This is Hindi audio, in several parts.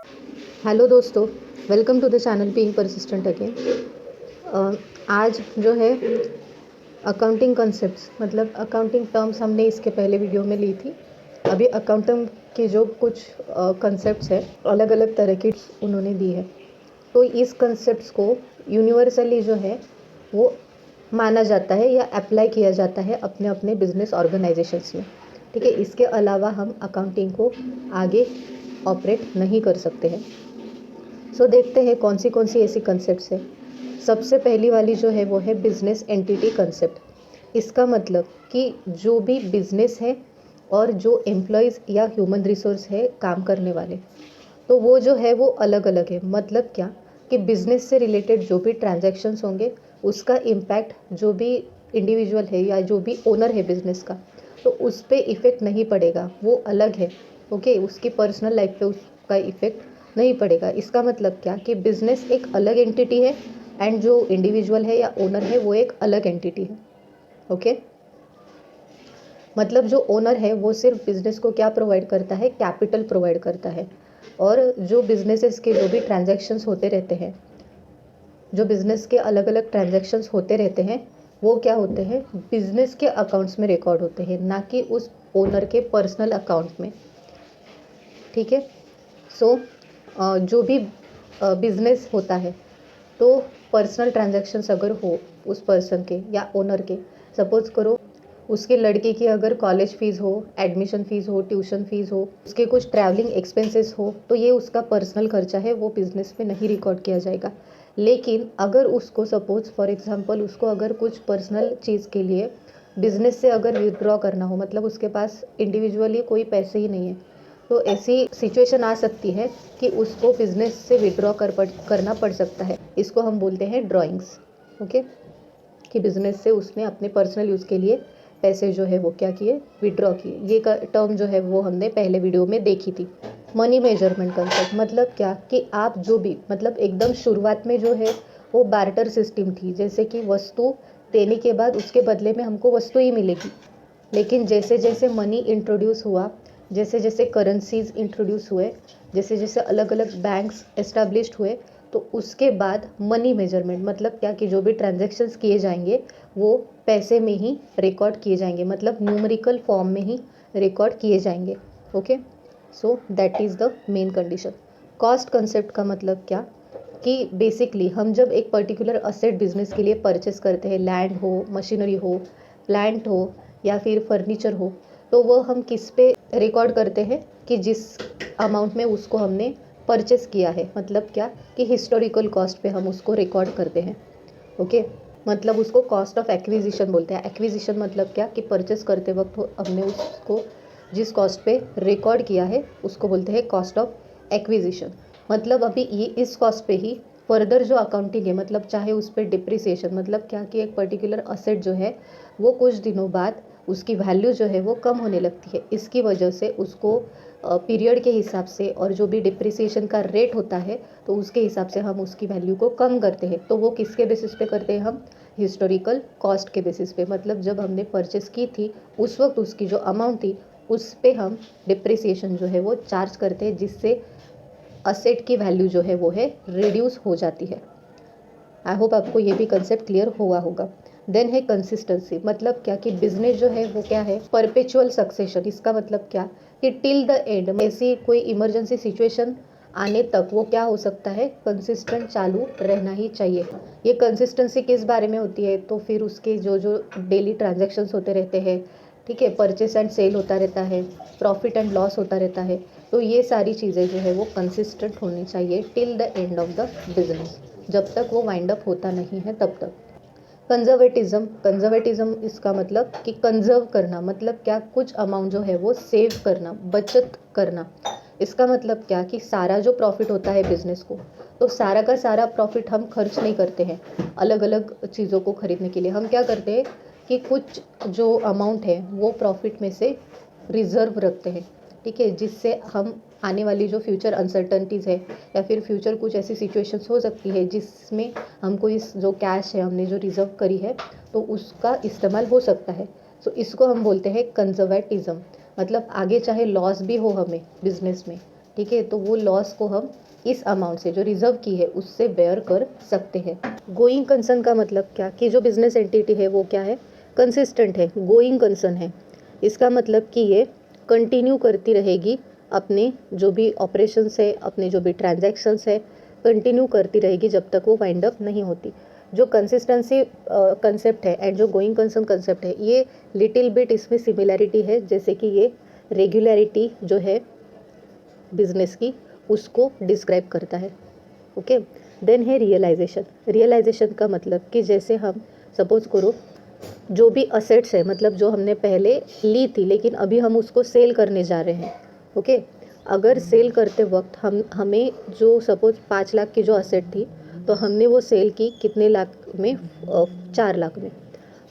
हेलो दोस्तों, welcome to the channel being persistent again. आज जो है अकाउंटिंग कॉन्सेप्ट्स मतलब अकाउंटिंग टर्म्स हमने इसके पहले वीडियो में ली थी। अभी अकाउंटिंग के जो कुछ कॉन्सेप्ट्स हैं अलग अलग तरह की उन्होंने दी है। तो इस कॉन्सेप्ट्स को यूनिवर्सली जो है वो माना जाता है या अप्लाई किया जाता है अपने अपने बिजनेस ऑर्गेनाइजेशंस में। ठीक है, इसके अलावा हम अकाउंटिंग को आगे ऑपरेट नहीं कर सकते हैं। सो देखते हैं कौन सी ऐसी कंसेप्ट्स है। सबसे पहली वाली जो है वो है बिजनेस एंटिटी कंसेप्ट। इसका मतलब कि जो भी बिजनेस है और जो एम्प्लॉयज़ या ह्यूमन रिसोर्स है काम करने वाले, तो वो जो है वो अलग अलग है। मतलब क्या कि बिजनेस से रिलेटेड जो भी ट्रांजैक्शंस होंगे उसका इम्पैक्ट जो भी इंडिविजुअल है या जो भी ओनर है बिजनेस का, तो उस पर इफ़ेक्ट नहीं पड़ेगा, वो अलग है। ओके, उसकी पर्सनल लाइफ पे उसका इफ़ेक्ट नहीं पड़ेगा। इसका मतलब क्या कि बिजनेस एक अलग एंटिटी है एंड जो इंडिविजुअल है या ओनर है वो एक अलग एंटिटी है। ओके, मतलब जो ओनर है वो सिर्फ बिजनेस को क्या प्रोवाइड करता है, कैपिटल प्रोवाइड करता है। और जो बिजनेसेस के जो भी ट्रांजैक्शंस होते रहते हैं, जो बिज़नेस के अलग अलग ट्रांजैक्शंस होते रहते हैं, वो क्या होते हैं, बिज़नेस के अकाउंट्स में रिकॉर्ड होते हैं, ना कि उस ओनर के पर्सनल अकाउंट में। ठीक है। सो जो भी बिज़नेस होता है, तो पर्सनल ट्रांजैक्शंस अगर हो उस पर्सन के या ओनर के, सपोज़ करो उसके लड़के की अगर कॉलेज फ़ीस हो, एडमिशन फ़ीस हो, ट्यूशन फ़ीस हो, उसके कुछ ट्रैवलिंग एक्सपेंसेस हो, तो ये उसका पर्सनल खर्चा है, वो बिज़नेस में नहीं रिकॉर्ड किया जाएगा। लेकिन अगर उसको सपोज़ फॉर एग्ज़ाम्पल उसको अगर कुछ पर्सनल चीज़ के लिए बिज़नेस से अगर विथड्रॉ करना हो, मतलब उसके पास इंडिविजुअली कोई पैसे ही नहीं है, तो ऐसी सिचुएशन आ सकती है कि उसको बिज़नेस से विड्रॉ करना पड़ सकता है। इसको हम बोलते हैं ड्राइंग्स। ओके, कि बिज़नेस से उसने अपने पर्सनल यूज़ के लिए पैसे जो है वो क्या किए, विड्रॉ किए। ये टर्म जो है वो हमने पहले वीडियो में देखी थी। मनी मेजरमेंट कंसेप्ट मतलब क्या कि आप जो भी मतलब एकदम शुरुआत में जो है वो बार्टर सिस्टम थी, जैसे कि वस्तु देने के बाद उसके बदले में हमको वस्तु ही मिलेगी। लेकिन जैसे जैसे मनी इंट्रोड्यूस हुआ, जैसे जैसे करेंसीज इंट्रोड्यूस हुए, जैसे जैसे अलग अलग बैंक्स एस्टेब्लिश्ड हुए, तो उसके बाद मनी मेजरमेंट मतलब क्या कि जो भी ट्रांजैक्शंस किए जाएंगे वो पैसे में ही रिकॉर्ड किए जाएंगे, मतलब न्यूमेरिकल फॉर्म में ही रिकॉर्ड किए जाएंगे। Okay, so that is the main condition. Cost concept का मतलब क्या कि बेसिकली हम जब एक पर्टिकुलर असेट बिजनेस के लिए परचेस करते हैं, लैंड हो, मशीनरी हो, प्लांट हो या फिर फर्नीचर हो, तो वो हम किस पे रिकॉर्ड करते हैं कि जिस अमाउंट में उसको हमने परचेस किया है। मतलब क्या कि हिस्टोरिकल कॉस्ट पे हम उसको रिकॉर्ड करते हैं। ओके, मतलब उसको कॉस्ट ऑफ एक्विजिशन बोलते हैं। एक्विजिशन मतलब क्या कि परचेस करते वक्त हमने उसको जिस कॉस्ट पे रिकॉर्ड किया है उसको बोलते हैं कॉस्ट ऑफ एक्विजिशन। मतलब अभी ये इस कॉस्ट पे ही फर्दर जो अकाउंटिंग है, मतलब चाहे उस पर डिप्रिसिएशन, मतलब क्या कि एक पर्टिकुलर असेट जो है वो कुछ दिनों बाद उसकी वैल्यू जो है वो कम होने लगती है। इसकी वजह से उसको पीरियड के हिसाब से और जो भी डिप्रिसिएशन का रेट होता है तो उसके हिसाब से हम उसकी वैल्यू को कम करते हैं। तो वो किसके बेसिस पे करते हैं हम, हिस्टोरिकल कॉस्ट के बेसिस पे। मतलब जब हमने परचेस की थी उस वक्त उसकी जो अमाउंट थी उस पे हम डिप्रिसिएशन जो है वो चार्ज करते हैं, जिससे असेट की वैल्यू जो है वो है रिड्यूस हो जाती है। आई होप आपको ये भी कंसेप्ट क्लियर हुआ होगा। देन है कंसिस्टेंसी। मतलब क्या कि बिजनेस जो है वो क्या है, परपेचुअल सक्सेशन। इसका मतलब क्या कि टिल द एंड, ऐसी कोई इमरजेंसी सिचुएशन आने तक वो क्या हो सकता है, कंसिस्टेंट चालू रहना ही चाहिए। ये कंसिस्टेंसी किस बारे में होती है, तो फिर उसके जो जो डेली ट्रांजैक्शंस होते रहते हैं, ठीक है, परचेस एंड सेल होता रहता है, प्रॉफिट एंड लॉस होता रहता है, तो ये सारी चीज़ें जो है वो कंसिस्टेंट होनी चाहिए till the end of the business, जब तक वो वाइंड अप होता नहीं है तब तक। कंजर्वेटिज्म। कंजर्वेटिज्म इसका मतलब कि कंजर्व करना, मतलब क्या, कुछ अमाउंट जो है वो सेव करना, बचत करना। इसका मतलब क्या कि सारा जो प्रॉफिट होता है बिजनेस को, तो सारा का सारा प्रॉफिट हम खर्च नहीं करते हैं अलग अलग चीज़ों को खरीदने के लिए। हम क्या करते हैं कि कुछ जो अमाउंट है वो प्रॉफिट में से रिजर्व रखते हैं। ठीक है, जिससे हम आने वाली जो फ्यूचर अनसर्टनिटीज़ है या फिर फ्यूचर कुछ ऐसी सिचुएशंस हो सकती है जिसमें हमको इस जो कैश है हमने जो रिज़र्व करी है तो उसका इस्तेमाल हो सकता है। सो इसको हम बोलते हैं कंजर्वेटिज्म। मतलब आगे चाहे लॉस भी हो हमें बिजनेस में, ठीक है, तो वो लॉस को हम इस अमाउंट से जो रिजर्व की है उससे बेयर कर सकते हैं। गोइंग कंसर्न का मतलब क्या कि जो बिजनेस एंटिटी है वो क्या है, कंसिस्टेंट है, गोइंग कंसर्न है। इसका मतलब कि ये कंटिन्यू करती रहेगी अपने जो भी ऑपरेशंस है, अपने जो भी ट्रांजैक्शंस है, कंटिन्यू करती रहेगी जब तक वो वाइंड अप नहीं होती। जो कंसिस्टेंसी कंसेप्ट है एंड जो गोइंग कंसर्न कंसेप्ट है, ये लिटिल बिट इसमें सिमिलैरिटी है, जैसे कि ये रेगुलरिटी जो है बिजनेस की उसको डिस्क्राइब करता है। ओके, देन है रियलाइजेशन। रियलाइजेशन का मतलब कि जैसे हम सपोज करो जो भी असेट्स है, मतलब जो हमने पहले ली थी लेकिन अभी हम उसको सेल करने जा रहे हैं। ओके, अगर सेल करते वक्त हमें जो सपोज 5 लाख की जो असेट थी, तो हमने वो सेल की कितने लाख में, 4 लाख में।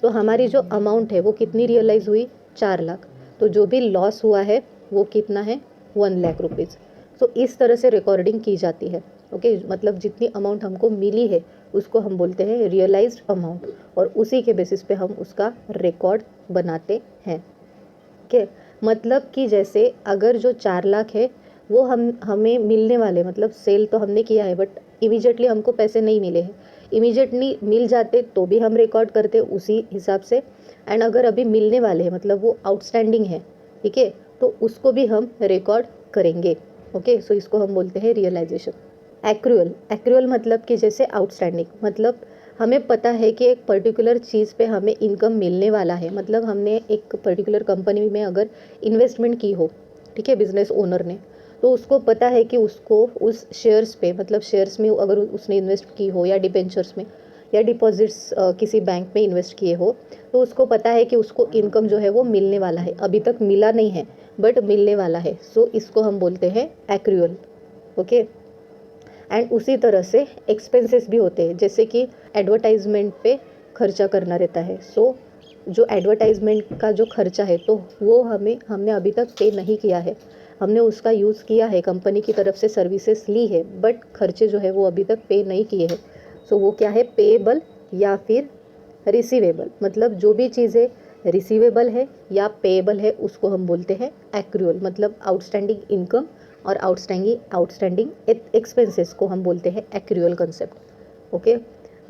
तो हमारी जो अमाउंट है वो कितनी रियलाइज़ हुई, 4 लाख। तो जो भी लॉस हुआ है वो कितना है, 1 लाख रुपीज़। तो इस तरह से रिकॉर्डिंग की जाती है। ओके, मतलब जितनी अमाउंट हमको मिली है उसको हम बोलते हैं रियलाइज्ड अमाउंट, और उसी के बेसिस पे हम उसका रिकॉर्ड बनाते हैं। ओके, मतलब कि जैसे अगर जो 4 लाख है वो हमें मिलने वाले, मतलब सेल तो हमने किया है बट इमीडिएटली हमको पैसे नहीं मिले हैं। इमीडिएटली मिल जाते तो भी हम रिकॉर्ड करते उसी हिसाब से, एंड अगर अभी मिलने वाले हैं मतलब वो आउटस्टैंडिंग है, ठीक है, तो उसको भी हम रिकॉर्ड करेंगे। ओके, सो इसको हम बोलते हैं रियलाइजेशन। एक्रूअल, एक्रूअल मतलब कि जैसे आउटस्टैंडिंग, मतलब हमें पता है कि एक पर्टिकुलर चीज़ पे हमें इनकम मिलने वाला है, मतलब हमने एक पर्टिकुलर कंपनी में अगर इन्वेस्टमेंट की हो, ठीक है, बिजनेस ओनर ने, तो उसको पता है कि उसको उस शेयर्स पे, मतलब शेयर्स में अगर उसने इन्वेस्ट की हो या डिबेंचर्स में या डिपॉजिट्स किसी बैंक में इन्वेस्ट किए हो, तो उसको पता है कि उसको इनकम जो है वो मिलने वाला है। अभी तक मिला नहीं है बट मिलने वाला है, सो इसको हम बोलते हैं एक्रूअल। ओके, एंड उसी तरह से एक्सपेंसेस भी होते हैं, जैसे कि एडवर्टाइजमेंट पे खर्चा करना रहता है। सो जो एडवर्टाइजमेंट का जो खर्चा है तो वो हमने अभी तक पे नहीं किया है, हमने उसका यूज़ किया है, कंपनी की तरफ से सर्विसेज ली है, बट खर्चे जो है वो अभी तक पे नहीं किए हैं। सो वो क्या है, पेएबल या फिर रिसीवेबल। मतलब जो भी चीज़ें रिसीवेबल है या पेएबल है उसको हम बोलते हैं एक्रूअल, मतलब आउटस्टैंडिंग इनकम और आउटस्टैंडिंग एक्सपेंसेस को हम बोलते हैं एक्रूअल कंसेप्ट। ओके,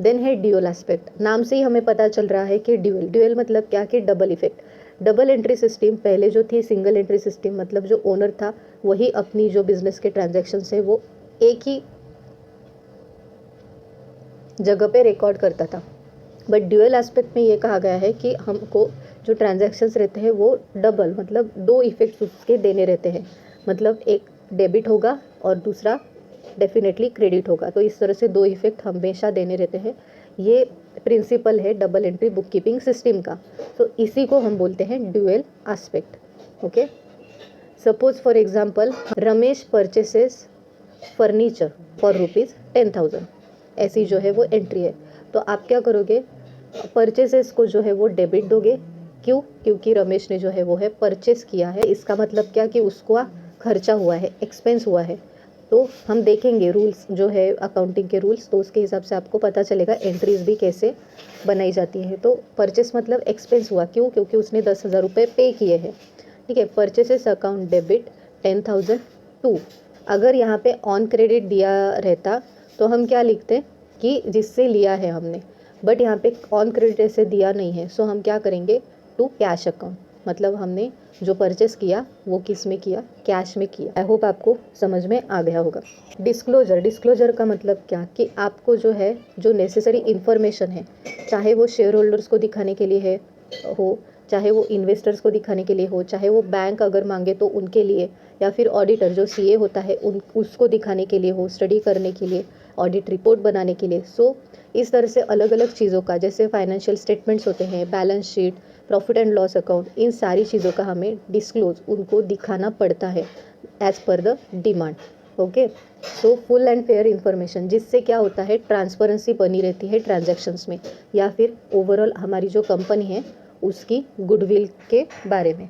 देन है ड्यूअल एस्पेक्ट। नाम से ही हमें पता चल रहा है कि ड्यूअल, ड्यूअल मतलब क्या कि double effect. Double entry system, पहले जो थी सिंगल एंट्री सिस्टम, मतलब जो ओनर था वही अपनी जो बिजनेस के ट्रांजेक्शन है वो एक ही जगह पे रिकॉर्ड करता था। बट ड्यूअल एस्पेक्ट में ये कहा गया है कि हमको जो ट्रांजैक्शंस रहते हैं वो डबल, मतलब 2 इफेक्ट्स उसके देने रहते हैं। मतलब एक डेबिट होगा और दूसरा डेफिनेटली क्रेडिट होगा, तो इस तरह से 2 इफेक्ट हमेशा देने रहते हैं। ये प्रिंसिपल है double entry book keeping system का, तो इसी को हम बोलते हैं dual aspect. Okay, suppose for example Ramesh purchases furniture for ₹10,000, ऐसी जो है वो एंट्री है। तो आप क्या करोगे, परचेसेस को जो है वो डेबिट दोगे। क्यों, क्योंकि रमेश ने जो है वो है परचेस किया है, इसका मतलब क्या कि उसको खर्चा हुआ है, एक्सपेंस हुआ है। तो हम देखेंगे रूल्स जो है अकाउंटिंग के रूल्स, तो उसके हिसाब से आपको पता चलेगा एंट्रीज भी कैसे बनाई जाती है। तो परचेस मतलब एक्सपेंस हुआ, क्यों, क्योंकि उसने 10,000 रुपये पे किए हैं। ठीक है, परचेसेस अकाउंट डेबिट 10,000 टू। अगर यहाँ पे ऑन क्रेडिट दिया रहता तो हम क्या लिखते कि जिससे लिया है हमने, बट यहाँ पे ऑन क्रेडिट ऐसे दिया नहीं है, सो हम क्या करेंगे, टू कैश अकाउंट, मतलब हमने जो परचेस किया वो किस में किया, कैश में किया। आई होप आपको समझ में आ गया होगा। डिस्क्लोजर, डिस्क्लोजर का मतलब क्या कि आपको जो है जो नेसेसरी इन्फॉर्मेशन है, चाहे वो शेयर होल्डर्स को दिखाने के लिए है हो, चाहे वो इन्वेस्टर्स को दिखाने के लिए हो, चाहे वो बैंक अगर मांगे तो उनके लिए, या फिर ऑडिटर जो सीए होता है उसको दिखाने के लिए हो, स्टडी करने के लिए, ऑडिट रिपोर्ट बनाने के लिए। सो इस तरह से अलग अलग चीज़ों का, जैसे फाइनेंशियल स्टेटमेंट्स होते हैं, balance sheet, profit and loss account, इन सारी चीज़ों का हमें डिस्क्लोज उनको दिखाना पड़ता है as per the demand. Okay, so full and fair information, जिससे क्या होता है, ट्रांसपेरेंसी बनी रहती है ट्रांजैक्शंस में, या फिर ओवरऑल हमारी जो कंपनी है उसकी गुडविल के बारे में।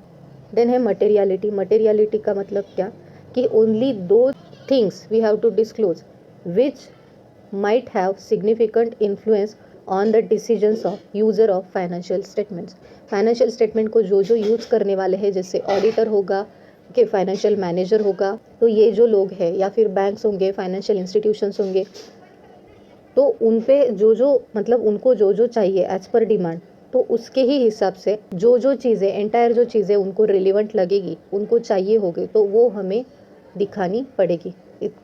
देन है मटेरियलिटी। मटेरियलिटी का मतलब क्या कि only 2 things we have to disclose which might have significant influence on the decisions of user of financial statements। Financial statement को जो यूज़ करने वाले हैं, जैसे ऑडिटर होगा कि फाइनेंशियल मैनेजर होगा, तो ये जो लोग हैं या फिर बैंक्स होंगे, फाइनेंशियल इंस्टीट्यूशंस होंगे, तो उन पे जो मतलब उनको जो चाहिए एज़ पर डिमांड, तो उसके ही हिसाब से जो चीज़ें एंटायर जो चीज़ें उनको रिलेवेंट लगेगी, उनको चाहिए होगी, तो वो हमें दिखानी पड़ेगी।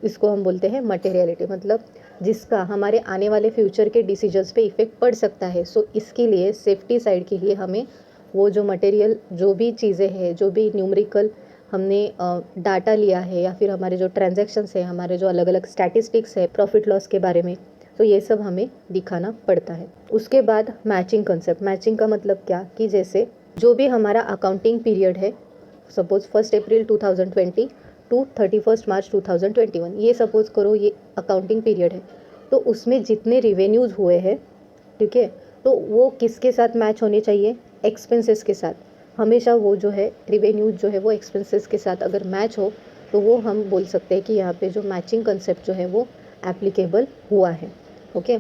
इसको हम बोलते हैं मटेरियलिटी, मतलब जिसका हमारे आने वाले फ्यूचर के डिसीजंस पे इफ़ेक्ट पड़ सकता है। सो इसके लिए सेफ्टी साइड के लिए हमें वो जो मटेरियल जो भी चीज़ें हैं, जो भी न्यूमेरिकल हमने डाटा लिया है या फिर हमारे जो ट्रांजैक्शंस है, हमारे जो अलग अलग स्टैटिस्टिक्स है प्रॉफिट लॉस के बारे में, तो ये सब हमें दिखाना पड़ता है। उसके बाद मैचिंग कंसेप्ट। मैचिंग का मतलब क्या कि जैसे जो भी हमारा अकाउंटिंग पीरियड है, सपोज 1 अप्रैल 2020 टू 31 मार्च 2021, ये सपोज करो ये अकाउंटिंग पीरियड है, तो उसमें जितने रिवेन्यूज़ हुए हैं, ठीक है, तो वो किसके साथ मैच होने चाहिए? एक्सपेंसेस के साथ। हमेशा वो जो है रिवेन्यूज जो है वो एक्सपेंसेस के साथ अगर मैच हो, तो वो हम बोल सकते हैं कि यहाँ पे जो मैचिंग कंसेप्ट जो है वो एप्लीकेबल हुआ है। ओके,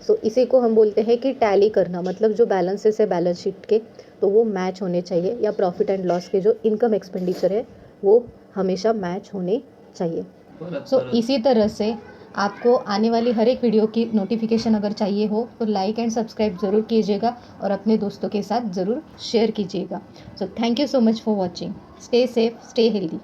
सो इसी को हम बोलते हैं कि टैली करना, मतलब जो बैलेंसेस है बैलेंस शीट के, तो वो मैच होने चाहिए, या प्रॉफिट एंड लॉस के जो इनकम एक्सपेंडिचर है वो हमेशा मैच होने चाहिए। सो इसी तरह से आपको आने वाली हर एक वीडियो की नोटिफिकेशन अगर चाहिए हो तो लाइक एंड सब्सक्राइब ज़रूर कीजिएगा और अपने दोस्तों के साथ ज़रूर शेयर कीजिएगा। So thank you so much for watching. Stay safe, stay healthy.